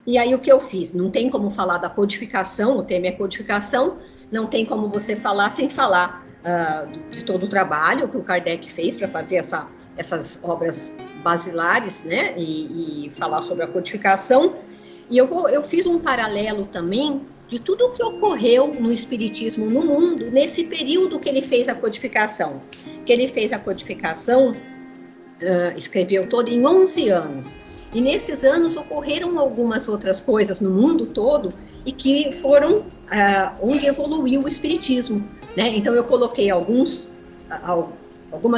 E aí o que eu fiz? Não tem como falar da codificação, o tema é codificação, não tem como você falar sem falar de todo o trabalho que o Kardec fez para fazer essas obras basilares, né? E falar sobre a codificação. E eu fiz um paralelo também de tudo o que ocorreu no Espiritismo no mundo nesse período que ele fez a codificação. Que ele fez a codificação, escreveu todo em 11 anos. E nesses anos ocorreram algumas outras coisas no mundo todo e que foram onde evoluiu o Espiritismo, né? Então eu coloquei algumas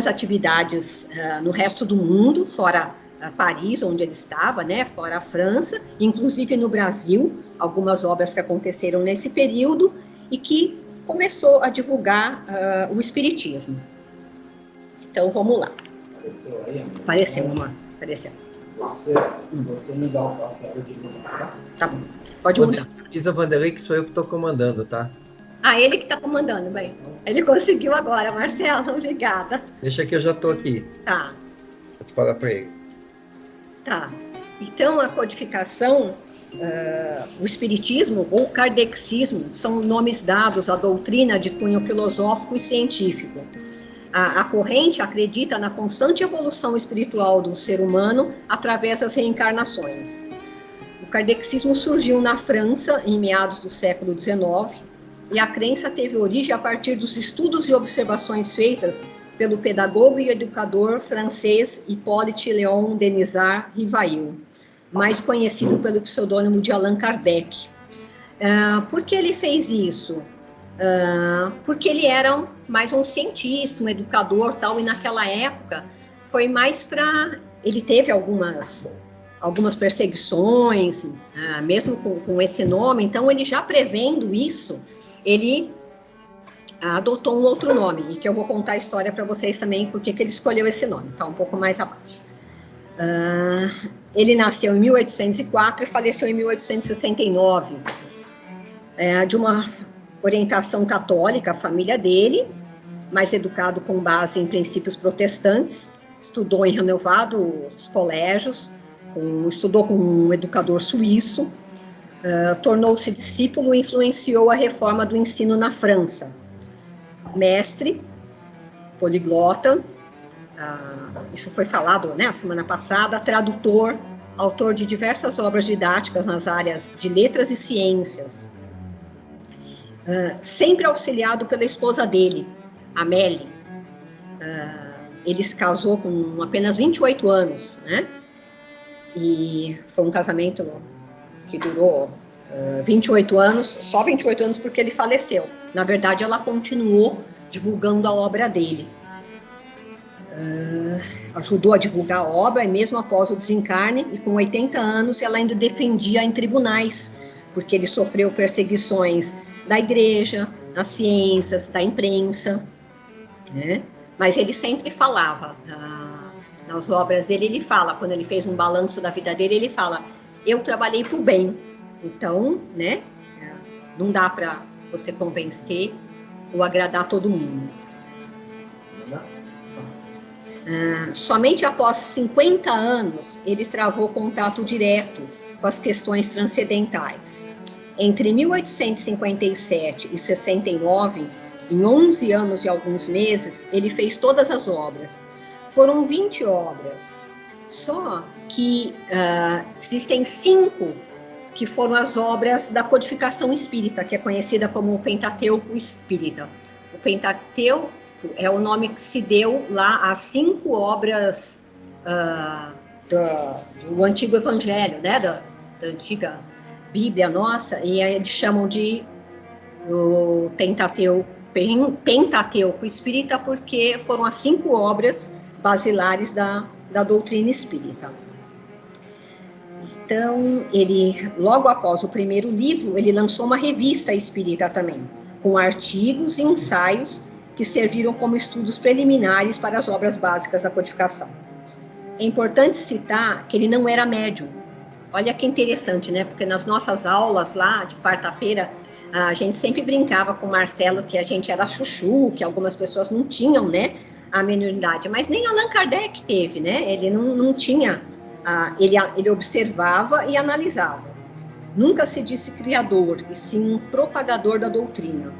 atividades no resto do mundo, fora Paris, onde ele estava, né? Fora a França, inclusive no Brasil, algumas obras que aconteceram nesse período e que começou a divulgar o Espiritismo. Então vamos lá. Apareceu aí, amor? Apareceu, amor. Apareceu. Você me dá o papel de mudar, tá? Tá bom. Pode mudar. Diz a Vanderlei que sou eu que estou comandando, tá? Ele que está comandando, bem. Ele conseguiu agora, Marcelo. Obrigada. Deixa que eu já estou aqui. Tá. Vou te falar para ele. Tá. Então, a codificação, o espiritismo ou o kardexismo são nomes dados à doutrina de cunho filosófico e científico. A corrente acredita na constante evolução espiritual do ser humano através das reencarnações. O kardexismo surgiu na França em meados do século XIX e a crença teve origem a partir dos estudos e observações feitas pelo pedagogo e educador francês Hippolyte Léon Denisard Rivail, mais conhecido pelo pseudônimo de Allan Kardec. Por que ele fez isso? Porque ele era mais um cientista, um educador, tal, e naquela época foi mais para... Ele teve algumas perseguições, mesmo com esse nome, então ele já prevendo isso, ele adotou um outro nome, e que eu vou contar a história para vocês também, porque que ele escolheu esse nome, está um pouco mais abaixo. Ele nasceu em 1804 e faleceu em 1869, de uma orientação católica, a família dele, mas educado com base em princípios protestantes, estudou em renovados colégios, estudou com um educador suíço, tornou-se discípulo e influenciou a reforma do ensino na França. Mestre, poliglota, isso foi falado, né, a semana passada, tradutor, autor de diversas obras didáticas nas áreas de letras e ciências, sempre auxiliado pela esposa dele, Amélie. Ele se casou com apenas 28 anos, né? E foi um casamento que durou 28 anos, só 28 anos porque ele faleceu. Na verdade, ela continuou divulgando a obra dele. Ajudou a divulgar a obra, e mesmo após o desencarne, e com 80 anos, ela ainda defendia em tribunais, porque ele sofreu perseguições da igreja, das ciências, da imprensa, né? Mas ele sempre falava, nas obras dele, ele fala, quando ele fez um balanço da vida dele, ele fala, eu trabalhei para o bem, então, né, não dá para você convencer ou agradar todo mundo. Somente após 50 anos, ele travou contato direto com as questões transcendentais. Entre 1857 e 69, em 11 anos e alguns meses, ele fez todas as obras. Foram 20 obras, só que existem 5 que foram as obras da codificação espírita, que é conhecida como o Pentateuco Espírita. O Pentateuco é o nome que se deu lá às 5 obras do Antigo Evangelho, né, da antiga Bíblia nossa, e eles chamam de o Pentateuco Espírita, porque foram as 5 obras basilares da doutrina espírita. Então, ele, logo após o primeiro livro, ele lançou uma revista espírita também, com artigos e ensaios que serviram como estudos preliminares para as obras básicas da codificação. É importante citar que ele não era médium. Olha que interessante, né? Porque nas nossas aulas lá de quarta-feira, a gente sempre brincava com o Marcelo que a gente era chuchu, que algumas pessoas não tinham, né, a mediunidade. Mas nem Allan Kardec teve, né? Ele não tinha, ele observava e analisava. Nunca se disse criador, e sim um propagador da doutrina.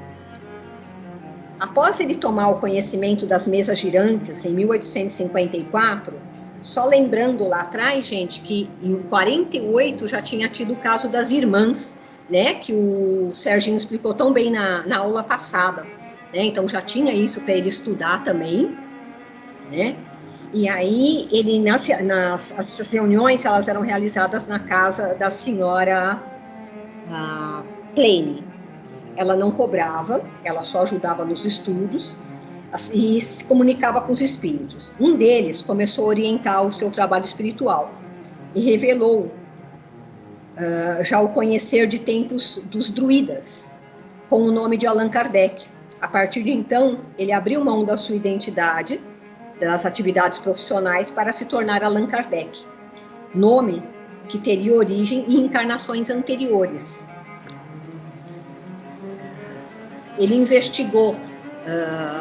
Após ele tomar o conhecimento das mesas girantes, em 1854, só lembrando lá atrás, gente, que em 48 já tinha tido o caso das irmãs, né, que o Serginho explicou tão bem na aula passada, né, então já tinha isso para ele estudar também, né, e aí ele, as reuniões, elas eram realizadas na casa da senhora Klein. Ela não cobrava, ela só ajudava nos estudos e se comunicava com os espíritos. Um deles começou a orientar o seu trabalho espiritual e revelou já o conhecer de tempos dos druidas, com o nome de Allan Kardec. A partir de então, ele abriu mão da sua identidade, das atividades profissionais, para se tornar Allan Kardec, nome que teria origem em encarnações anteriores. Ele investigou,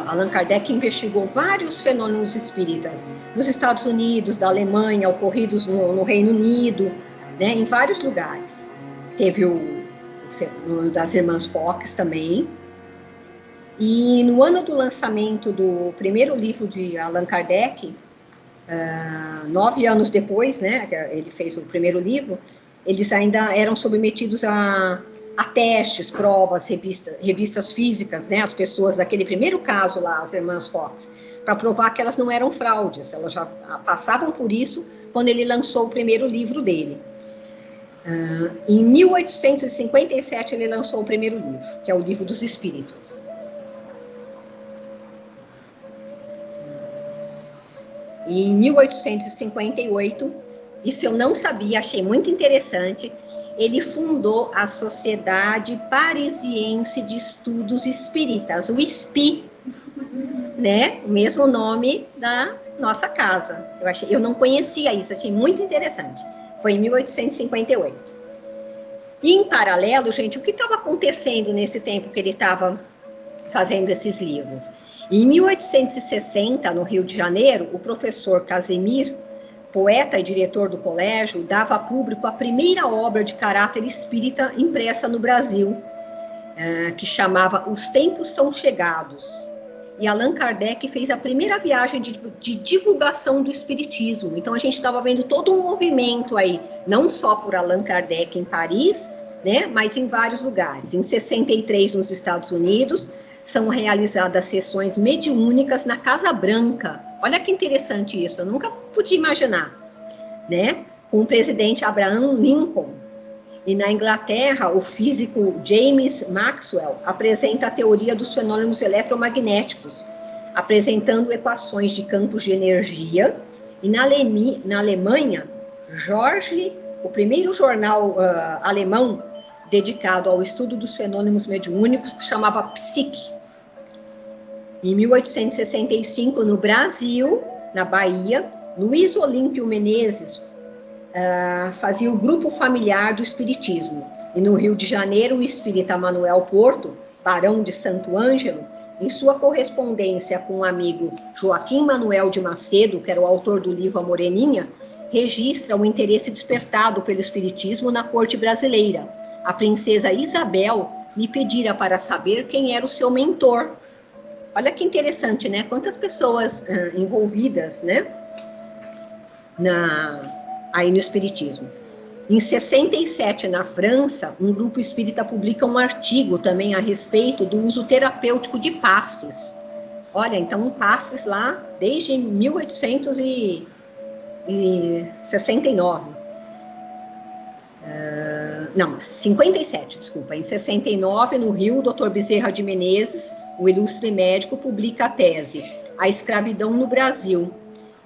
Allan Kardec investigou vários fenômenos espíritas nos Estados Unidos, da Alemanha, ocorridos no Reino Unido, né, em vários lugares. Teve o das irmãs Fox também. E no ano do lançamento do primeiro livro de Allan Kardec, 9 anos depois, né, ele fez o primeiro livro, eles ainda eram submetidos a testes, provas, revistas físicas, né, as pessoas daquele primeiro caso lá, as irmãs Fox, para provar que elas não eram fraudes, elas já passavam por isso quando ele lançou o primeiro livro dele. Em 1857 ele lançou o primeiro livro, que é o Livro dos Espíritos. E em 1858, isso eu não sabia, achei muito interessante, ele fundou a Sociedade Parisiense de Estudos Espíritas, o SPI, né? O mesmo nome da nossa casa. Eu não conhecia isso, achei muito interessante. Foi em 1858. E em paralelo, gente, o que estava acontecendo nesse tempo que ele estava fazendo esses livros? Em 1860, no Rio de Janeiro, o professor Casimir, poeta e diretor do colégio, dava a público a primeira obra de caráter espírita impressa no Brasil, que chamava Os Tempos São Chegados. E Allan Kardec fez a primeira viagem de divulgação do espiritismo. Então a gente estava vendo todo um movimento aí, não só por Allan Kardec em Paris, né, mas em vários lugares. Em 63, nos Estados Unidos, são realizadas sessões mediúnicas na Casa Branca. Olha que interessante isso, eu nunca podia imaginar, né? Com o presidente Abraham Lincoln. E na Inglaterra, o físico James Maxwell apresenta a teoria dos fenômenos eletromagnéticos, apresentando equações de campos de energia. E na Alemanha, o primeiro jornal alemão dedicado ao estudo dos fenômenos mediúnicos, que chamava Psique. Em 1865, no Brasil, na Bahia, Luiz Olímpio Menezes fazia o grupo familiar do espiritismo. E no Rio de Janeiro, o espírita Manuel Porto, barão de Santo Ângelo, em sua correspondência com o amigo Joaquim Manuel de Macedo, que era o autor do livro A Moreninha, registra o interesse despertado pelo espiritismo na corte brasileira. A princesa Isabel lhe pedira para saber quem era o seu mentor. Olha que interessante, né? Quantas pessoas envolvidas, né? Aí no espiritismo. Em 67, na França, um grupo espírita publica um artigo também a respeito do uso terapêutico de passes. Olha, então passes lá desde 1869. 57, desculpa. Em 69, no Rio, o Dr. Bezerra de Menezes, o ilustre médico, publica a tese A Escravidão no Brasil,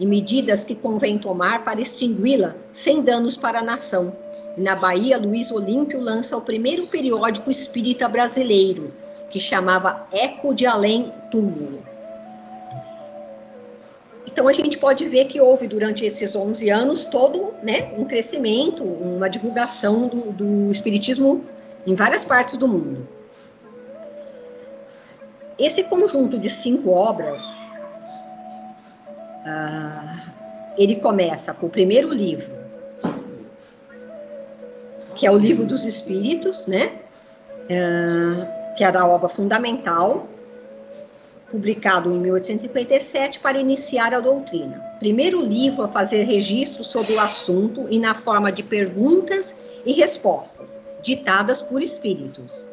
e medidas que convém tomar para extingui-la sem danos para a nação. E na Bahia, Luiz Olímpio lança o primeiro periódico espírita brasileiro, que chamava Eco de Além Túmulo. Então, a gente pode ver que houve, durante esses 11 anos, todo, né, um crescimento, uma divulgação do espiritismo em várias partes do mundo. Esse conjunto de 5 obras, ele começa com o primeiro livro, que é o Livro dos Espíritos, né? Que era a obra fundamental, publicado em 1857 para iniciar a doutrina. Primeiro livro a fazer registro sobre o assunto e na forma de perguntas e respostas, ditadas por espíritos.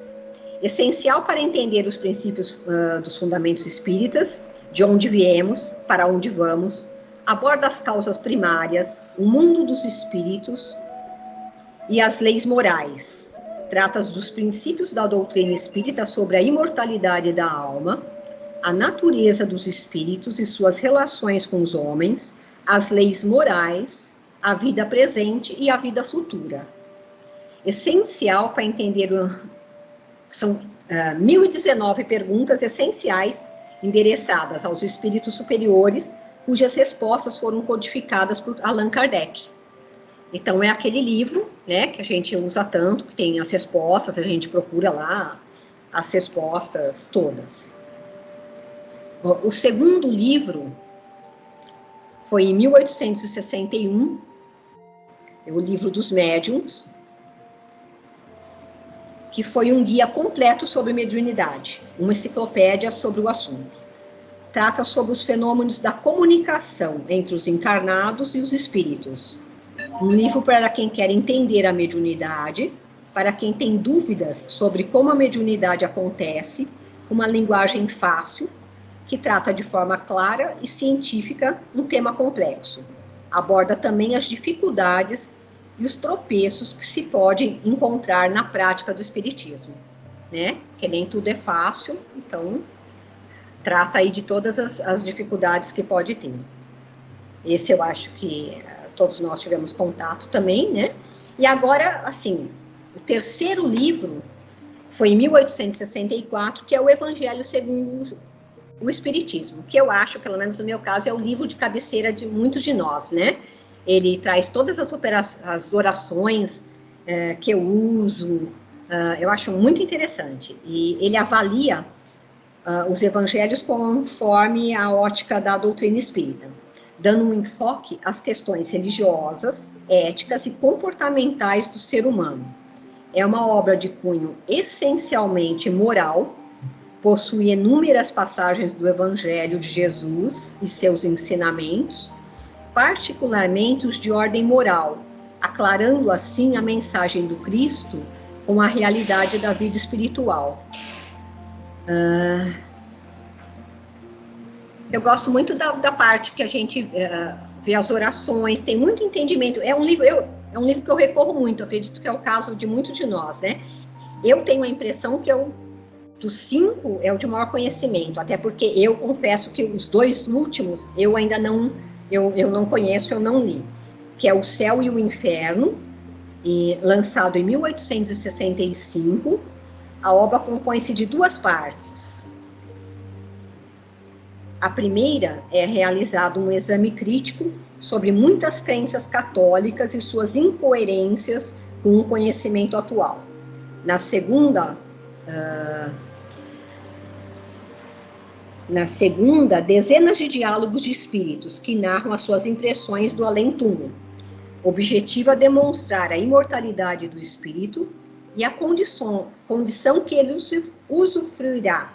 Essencial para entender os princípios dos fundamentos espíritas, de onde viemos, para onde vamos, aborda as causas primárias, o mundo dos espíritos e as leis morais. Trata dos princípios da doutrina espírita sobre a imortalidade da alma, a natureza dos espíritos e suas relações com os homens, as leis morais, a vida presente e a vida futura. Essencial para entender, são 1019 perguntas essenciais endereçadas aos espíritos superiores, cujas respostas foram codificadas por Allan Kardec. Então, é aquele livro, né, que a gente usa tanto, que tem as respostas, a gente procura lá as respostas todas. O segundo livro foi em 1861, é o Livro dos Médiuns, que foi um guia completo sobre mediunidade, uma enciclopédia sobre o assunto. Trata sobre os fenômenos da comunicação entre os encarnados e os espíritos. Um livro para quem quer entender a mediunidade, para quem tem dúvidas sobre como a mediunidade acontece, uma linguagem fácil, que trata de forma clara e científica um tema complexo. Aborda também as dificuldades e os tropeços que se podem encontrar na prática do espiritismo, né? Que nem tudo é fácil, então trata aí de todas as dificuldades que pode ter. Esse eu acho que todos nós tivemos contato também, né? E agora, assim, o terceiro livro foi em 1864, que é o Evangelho segundo o Espiritismo, que eu acho, pelo menos no meu caso, é o livro de cabeceira de muitos de nós, né? Ele traz todas as orações que eu uso, eu acho muito interessante. E ele avalia os evangelhos conforme a ótica da doutrina espírita, dando um enfoque às questões religiosas, éticas e comportamentais do ser humano. É uma obra de cunho essencialmente moral, possui inúmeras passagens do Evangelho de Jesus e seus ensinamentos, particularmente os de ordem moral, aclarando assim a mensagem do Cristo com a realidade da vida espiritual. Eu gosto muito da parte que a gente vê as orações, tem muito entendimento. É um livro que eu recorro muito, acredito que é o caso de muitos de nós, né? Eu tenho a impressão que dos 5 é o de maior conhecimento, até porque eu confesso que os 2 últimos eu ainda não, eu não conheço, eu não li, que é O Céu e o Inferno, lançado em 1865. A obra compõe-se de 2 partes. A primeira é realizado um exame crítico sobre muitas crenças católicas e suas incoerências com o conhecimento atual. Na segunda, dezenas de diálogos de espíritos que narram as suas impressões do além-túmulo. Objetivo é demonstrar a imortalidade do espírito e a condição que ele usufruirá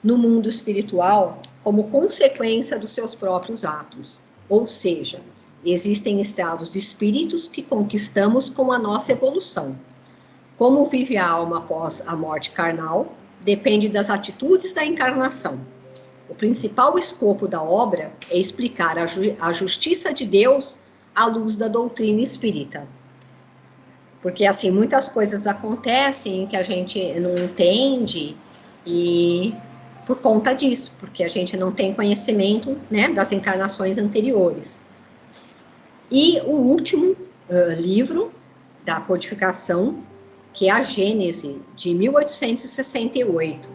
no mundo espiritual como consequência dos seus próprios atos. Ou seja, existem estados de espíritos que conquistamos com a nossa evolução. Como vive a alma após a morte carnal, depende das atitudes da encarnação. O principal escopo da obra é explicar a justiça de Deus à luz da doutrina espírita. Porque, assim, muitas coisas acontecem que a gente não entende e por conta disso, porque a gente não tem conhecimento, né, das encarnações anteriores. E o último livro da codificação, que é a Gênese, de 1868.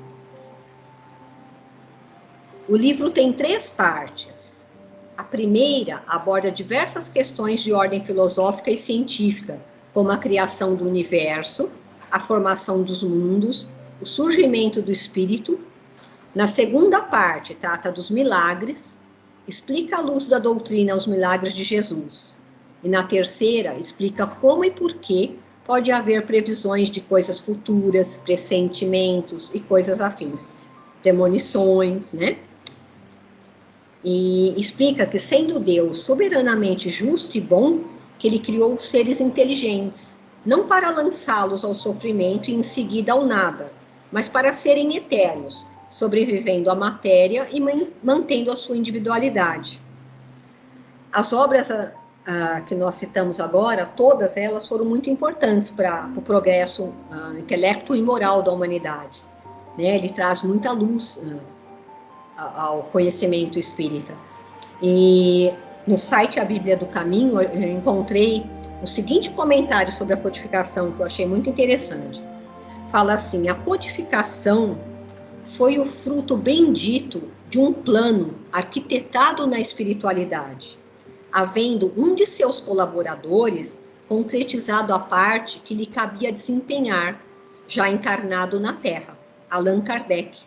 O livro tem 3 partes. A primeira aborda diversas questões de ordem filosófica e científica, como a criação do universo, a formação dos mundos, o surgimento do espírito. Na segunda parte, trata dos milagres, explica à luz da doutrina os milagres de Jesus. E na terceira, explica como e por que pode haver previsões de coisas futuras, pressentimentos e coisas afins, premonições, né? E explica que, sendo Deus soberanamente justo e bom, que ele criou seres inteligentes, não para lançá-los ao sofrimento e em seguida ao nada, mas para serem eternos, sobrevivendo à matéria e mantendo a sua individualidade. As obras que nós citamos agora, todas elas foram muito importantes para o progresso intelecto e moral da humanidade. Né? Ele traz muita luz ao conhecimento espírita. E no site A Bíblia do Caminho, eu encontrei o seguinte comentário sobre a codificação, que eu achei muito interessante. Fala assim: a codificação foi o fruto bendito de um plano arquitetado na espiritualidade, havendo um de seus colaboradores concretizado a parte que lhe cabia desempenhar, já encarnado na Terra, Allan Kardec.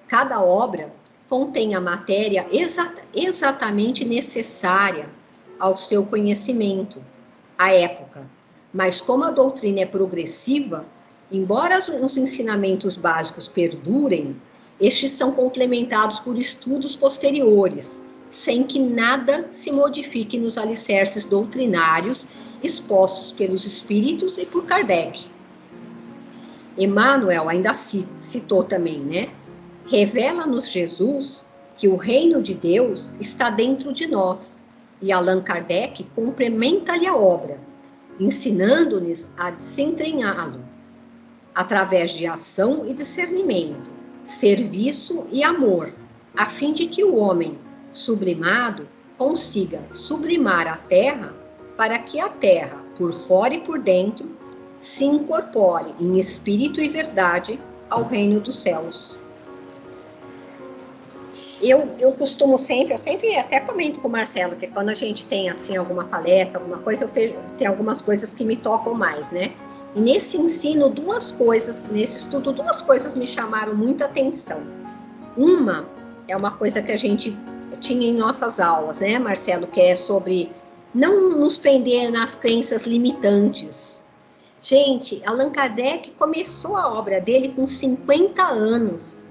Cada obra contém a matéria exatamente necessária ao seu conhecimento, à época. Mas como a doutrina é progressiva, embora os ensinamentos básicos perdurem, estes são complementados por estudos posteriores, sem que nada se modifique nos alicerces doutrinários expostos pelos espíritos e por Kardec. Emmanuel ainda citou também, né? Revela-nos Jesus que o reino de Deus está dentro de nós, e Allan Kardec complementa-lhe a obra, ensinando-nos a desentranhá-lo, através de ação e discernimento, serviço e amor, a fim de que o homem sublimado consiga sublimar a terra, para que a terra, por fora e por dentro, se incorpore em espírito e verdade ao reino dos céus. Eu costumo sempre, eu sempre até comento com o Marcelo, que quando a gente tem, assim, alguma palestra, alguma coisa, tem algumas coisas que me tocam mais, né? E nesse ensino, nesse estudo, duas coisas me chamaram muita atenção. Uma é uma coisa que a gente tinha em nossas aulas, né, Marcelo, que é sobre não nos prender nas crenças limitantes. Gente, Allan Kardec começou a obra dele com 50 anos.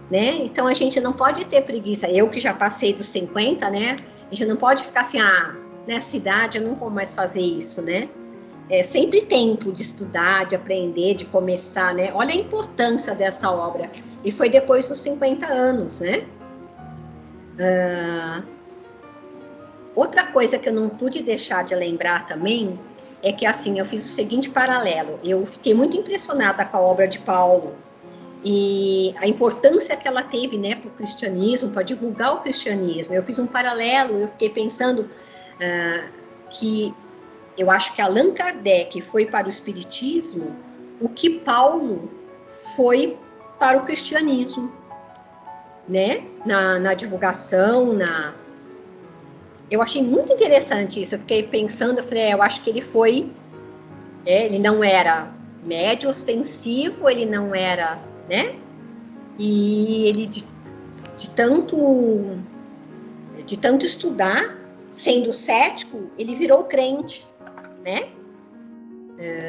Né? Então a gente não pode ter preguiça. Eu que já passei dos 50, né? A gente não pode ficar assim, nessa idade eu não vou mais fazer isso, né? É sempre tempo de estudar, de aprender, de começar, né? Olha a importância dessa obra. E foi depois dos 50 anos, né? Outra coisa que eu não pude deixar de lembrar também é que, assim, eu fiz o seguinte paralelo. Eu fiquei muito impressionada com a obra de Paulo, e a importância que ela teve, né, para o cristianismo, para divulgar o cristianismo. Eu fiz um paralelo, eu fiquei pensando que eu acho que Allan Kardec foi para o espiritismo o que Paulo foi para o cristianismo, né, na divulgação, Eu achei muito interessante isso, eu fiquei pensando, eu falei, eu acho que ele foi, ele não era médio ostensivo, ele não era, né? E ele, de tanto estudar, sendo cético, ele virou crente, né?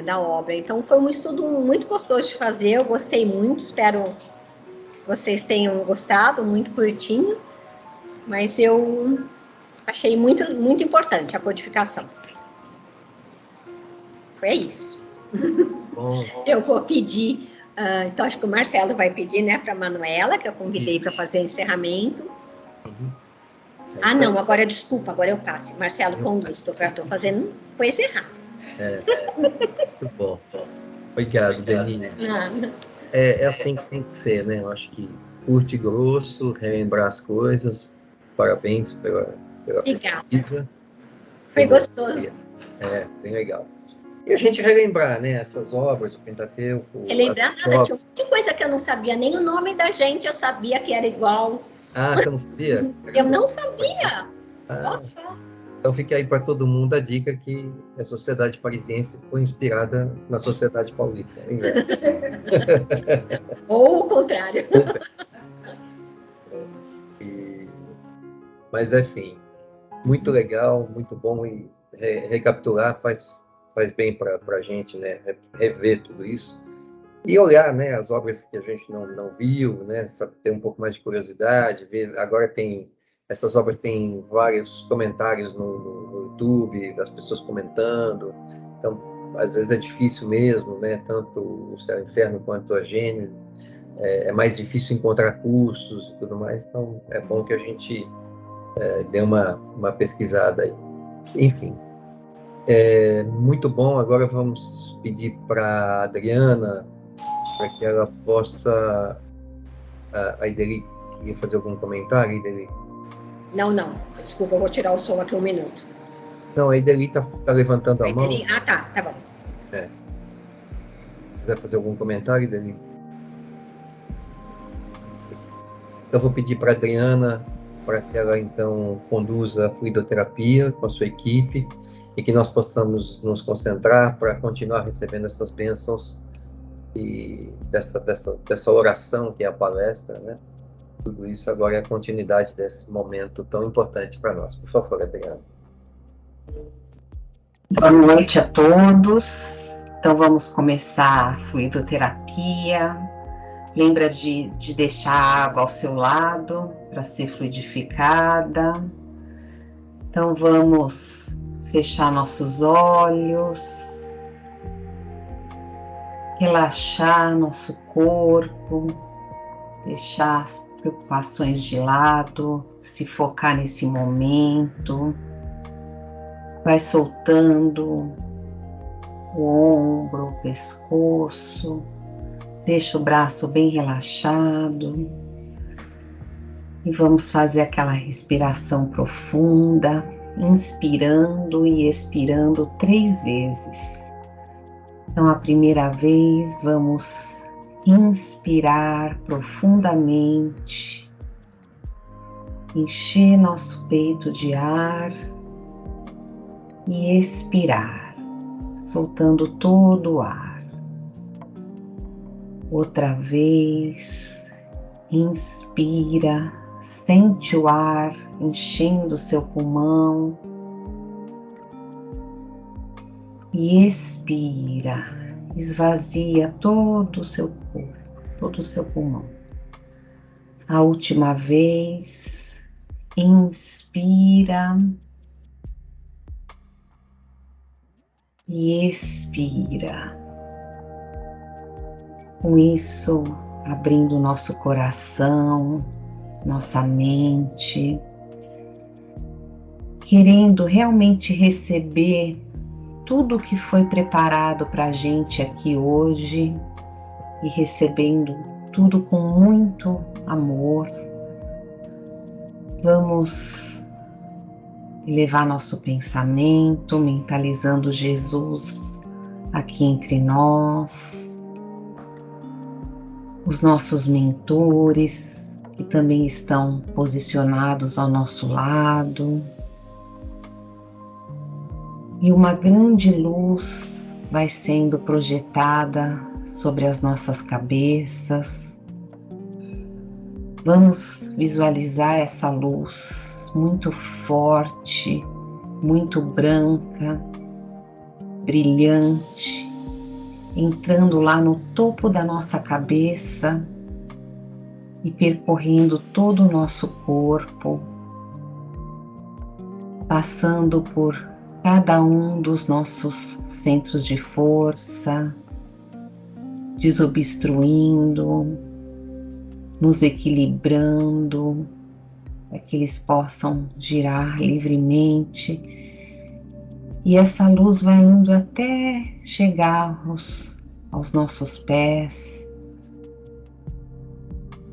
Da obra. Então, foi um estudo muito gostoso de fazer, eu gostei muito, espero que vocês tenham gostado, muito curtinho, mas eu achei muito, muito importante a codificação. Foi isso. Bom, Eu vou pedir, então acho que o Marcelo vai pedir, né, para a Manuela, que eu convidei para fazer o encerramento. Uhum. Não, agora desculpa, agora eu passo. Marcelo, conduz, estou fazendo coisa errada. Muito bom. Obrigado, Denise. É assim que tem que ser, né? Eu acho que curte e grosso, relembrar as coisas. Parabéns pela pesquisa. Foi gostoso. Bem legal. E a gente relembrar, né? Essas obras, o Pentateuco. Relembrar nada, tinha um monte de coisa que eu não sabia, nem o nome da gente eu sabia que era igual. Você não sabia? Eu não sabia. Nossa. Então fica aí para todo mundo a dica que a Sociedade Parisiense foi inspirada na Sociedade Paulista. Ou o contrário. Mas, enfim, muito legal, muito bom, e recapitular faz faz bem para a gente, né, rever tudo isso. E olhar, né, as obras que a gente não viu, né, ter um pouco mais de curiosidade, ver, agora essas obras têm vários comentários no YouTube, das pessoas comentando, então, às vezes é difícil mesmo, né, tanto o Céu e o Inferno quanto a Gênesis, é mais difícil encontrar cursos e tudo mais, então é bom que a gente dê uma pesquisada aí. Enfim, muito bom, agora vamos pedir para a Adriana, para que ela possa. A Ideli queria fazer algum comentário, Ideli? Não, não. Desculpa, eu vou tirar o som aqui um minuto. Não, a Ideli está levantando a mão. Ah, tá bom. Se quiser fazer algum comentário, Ideli. Então, eu vou pedir para a Adriana para que ela, então, conduza a fluidoterapia com a sua equipe e que nós possamos nos concentrar para continuar recebendo essas bênçãos e dessa oração que é a palestra, né? Tudo isso agora é a continuidade desse momento tão importante para nós. Por favor, Adriana. Boa noite a todos. Então vamos começar a fluidoterapia. Lembra de deixar a água ao seu lado para ser fluidificada. Então vamos fechar nossos olhos, relaxar nosso corpo, deixar as preocupações de lado, se focar nesse momento. Vai soltando o ombro, o pescoço, deixa o braço bem relaxado e vamos fazer aquela respiração profunda, inspirando e expirando 3 vezes. Então, a primeira vez, vamos inspirar profundamente, encher nosso peito de ar e expirar, soltando todo o ar. Outra vez, inspira, sente o ar enchendo o seu pulmão e expira, esvazia todo o seu corpo, todo o seu pulmão. A última vez, inspira e expira. Com isso, abrindo nosso coração, nossa mente, querendo realmente receber tudo que foi preparado para a gente aqui hoje e recebendo tudo com muito amor. Vamos elevar nosso pensamento, mentalizando Jesus aqui entre nós, os nossos mentores que também estão posicionados ao nosso lado. E uma grande luz vai sendo projetada sobre as nossas cabeças. Vamos visualizar essa luz muito forte, muito branca, brilhante, entrando lá no topo da nossa cabeça e percorrendo todo o nosso corpo, passando por cada um dos nossos centros de força, desobstruindo, nos equilibrando, para que eles possam girar livremente. E essa luz vai indo até chegar aos nossos pés,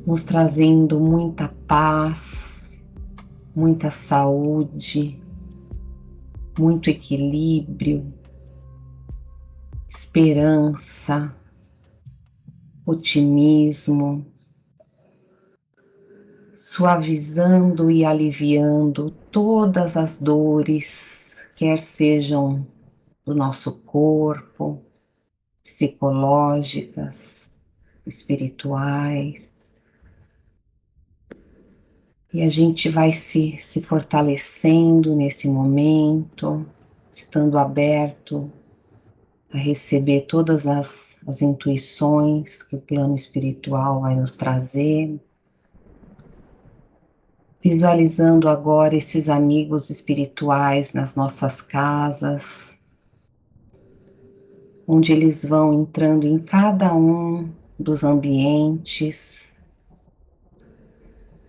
nos trazendo muita paz, muita saúde, muito equilíbrio, esperança, otimismo, suavizando e aliviando todas as dores, quer sejam do nosso corpo, psicológicas, espirituais. E a gente vai se fortalecendo nesse momento, estando aberto a receber todas as intuições que o plano espiritual vai nos trazer. Visualizando agora esses amigos espirituais nas nossas casas, onde eles vão entrando em cada um dos ambientes,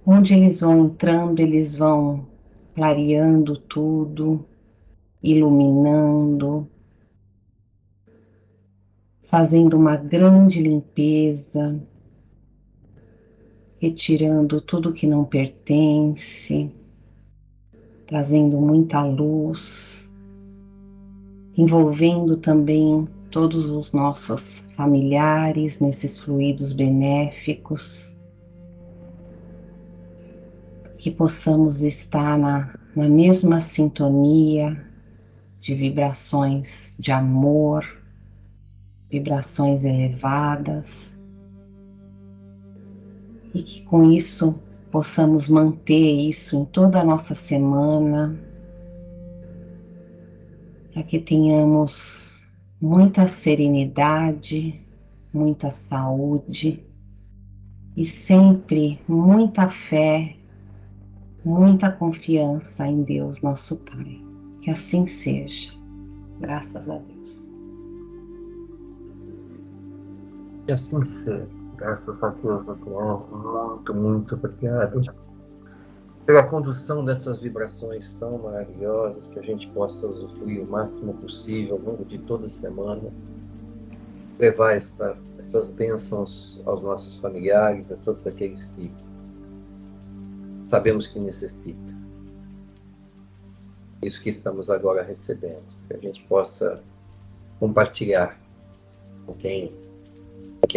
onde eles vão entrando, eles vão clareando tudo, iluminando, fazendo uma grande limpeza, retirando tudo que não pertence, trazendo muita luz, envolvendo também todos os nossos familiares nesses fluidos benéficos, que possamos estar na mesma sintonia de vibrações de amor, vibrações elevadas, e que com isso possamos manter isso em toda a nossa semana, para que tenhamos muita serenidade, muita saúde e sempre muita fé, muita confiança em Deus, nosso Pai. Que assim seja. Graças a Deus. Que assim seja. Graças a Deus, doutor. Muito, muito obrigado pela condução dessas vibrações tão maravilhosas, que a gente possa usufruir o máximo possível ao longo de toda a semana, levar essas bênçãos aos nossos familiares, a todos aqueles que sabemos que necessitam. Isso que estamos agora recebendo, que a gente possa compartilhar com quem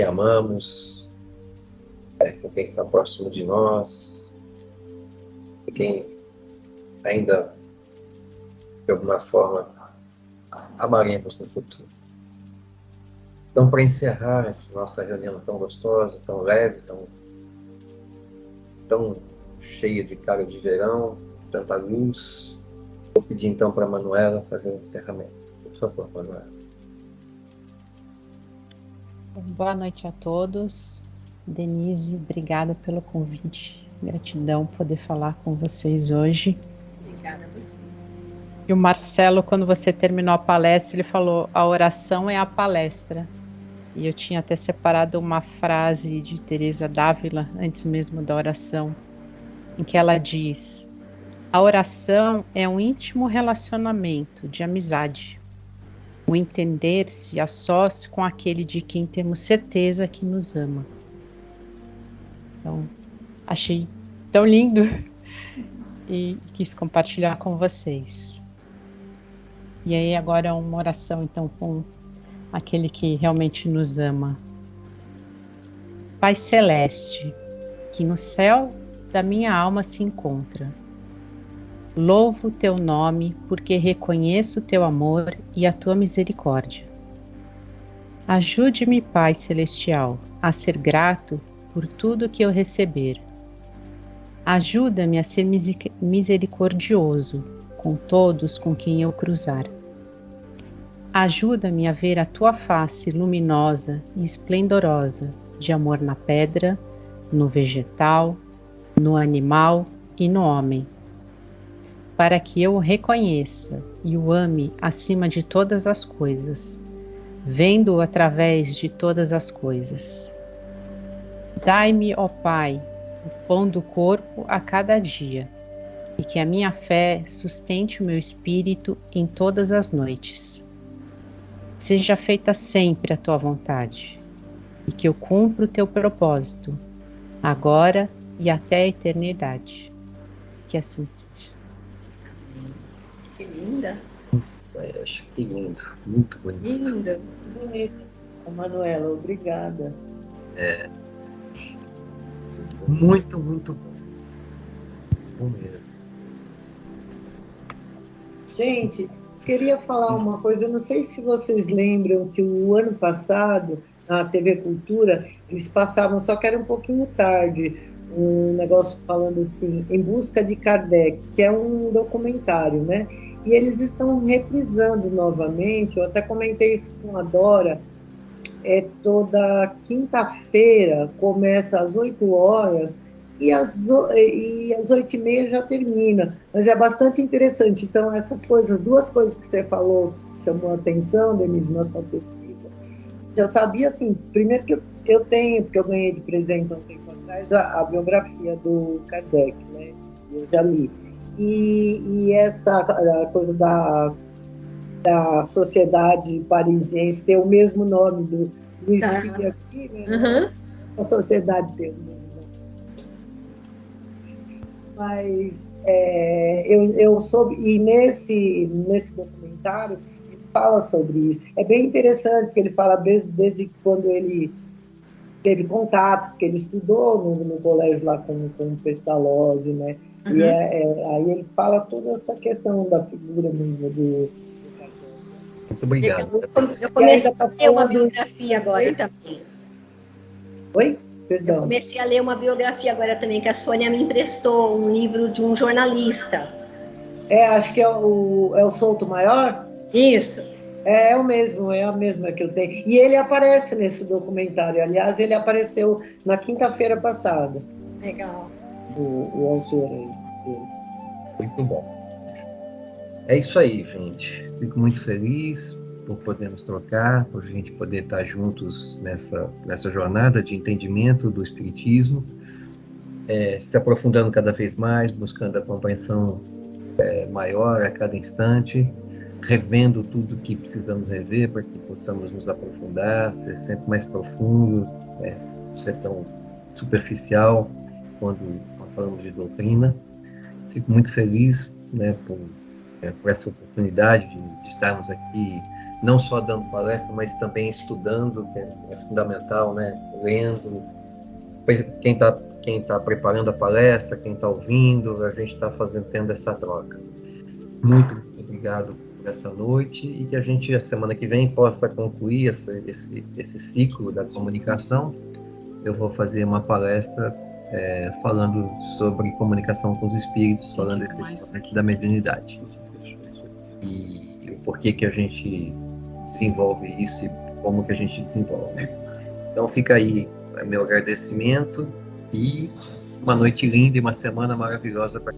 amamos, com quem está próximo de nós, com quem ainda, de alguma forma, amaremos no futuro. Então, para encerrar essa nossa reunião tão gostosa, tão leve, tão cheia de cara de verão, tanta luz, vou pedir então para a Manuela fazer o encerramento. Por favor, Manuela. Boa noite a todos. Denise, obrigada pelo convite. Gratidão poder falar com vocês hoje. Obrigada. E o Marcelo, quando você terminou a palestra, ele falou: a oração é a palestra. E eu tinha até separado uma frase de Teresa d'Ávila, antes mesmo da oração, em que ela diz: a oração é um íntimo relacionamento de amizade, o entender-se a sós com aquele de quem temos certeza que nos ama. Então, achei tão lindo e quis compartilhar com vocês. E aí agora uma oração então com aquele que realmente nos ama. Pai Celeste, que no céu da minha alma se encontra, louvo o teu nome porque reconheço o teu amor e a tua misericórdia. Ajude-me, Pai Celestial, a ser grato por tudo que eu receber. Ajuda-me a ser misericordioso com todos com quem eu cruzar. Ajuda-me a ver a tua face luminosa e esplendorosa de amor na pedra, no vegetal, no animal e no homem, para que eu o reconheça e o ame acima de todas as coisas, vendo-o através de todas as coisas. Dai-me, ó Pai, o pão do corpo a cada dia, e que a minha fé sustente o meu espírito em todas as noites. Seja feita sempre a tua vontade, e que eu cumpra o teu propósito, agora e até a eternidade. Que assim seja. Que linda. Isso, eu acho que lindo, muito bonito. Linda. Bonito. Manuela, obrigada. Muito, muito bom mesmo. Gente, queria falar uma coisa, eu não sei se vocês lembram que o ano passado, na TV Cultura, eles passavam, só que era um pouquinho tarde, um negócio falando assim, Em Busca de Kardec, que é um documentário, né? e eles estão reprisando novamente. Eu até comentei isso com a Dora. Toda quinta-feira, começa às 8 horas e às 8h30 já termina. Mas é bastante interessante. Então, essas coisas, duas coisas que você falou, chamou a atenção, Denise, na sua pesquisa. Já sabia, assim, primeiro que eu tenho, porque eu ganhei de presente há um tempo atrás, a biografia do Kardec, né? Eu já li. E essa a coisa da sociedade parisiense ter o mesmo nome do ICI aqui, né? A sociedade tem o mesmo nome. Mas eu soube, e nesse documentário ele fala sobre isso. É bem interessante, porque ele fala desde quando ele teve contato, porque ele estudou no colégio lá com Pestalozzi, né? E aí ele fala toda essa questão da figura mesmo do Muito obrigado. Eu comecei a ler uma biografia agora também. Oi? Perdão. Eu comecei a ler uma biografia agora também, que a Sônia me emprestou um livro de um jornalista. Acho que é o Souto Maior? Isso. É o mesmo, é a mesma que eu tenho. E ele aparece nesse documentário. Aliás, ele apareceu na quinta-feira passada. Legal. O autor aí. Muito bom. É isso aí, gente. Fico muito feliz por podermos trocar, por a gente poder estar juntos nessa jornada de entendimento do Espiritismo, se aprofundando cada vez mais, buscando a compreensão maior a cada instante, revendo tudo que precisamos rever para que possamos nos aprofundar, ser sempre mais profundo, não ser tão superficial quando falamos de doutrina. Fico muito feliz, né, por essa oportunidade de estarmos aqui, não só dando palestra, mas também estudando, que é fundamental, né, lendo. Quem tá preparando a palestra, quem está ouvindo, a gente está tendo essa troca. Muito obrigado por essa noite e que a gente, a semana que vem, possa concluir esse ciclo da comunicação. Eu vou fazer uma palestra falando sobre comunicação com os espíritos, falando efetivamente da mediunidade. E o porquê que a gente desenvolve isso e como que a gente desenvolve. Então fica aí meu agradecimento e uma noite linda e uma semana maravilhosa para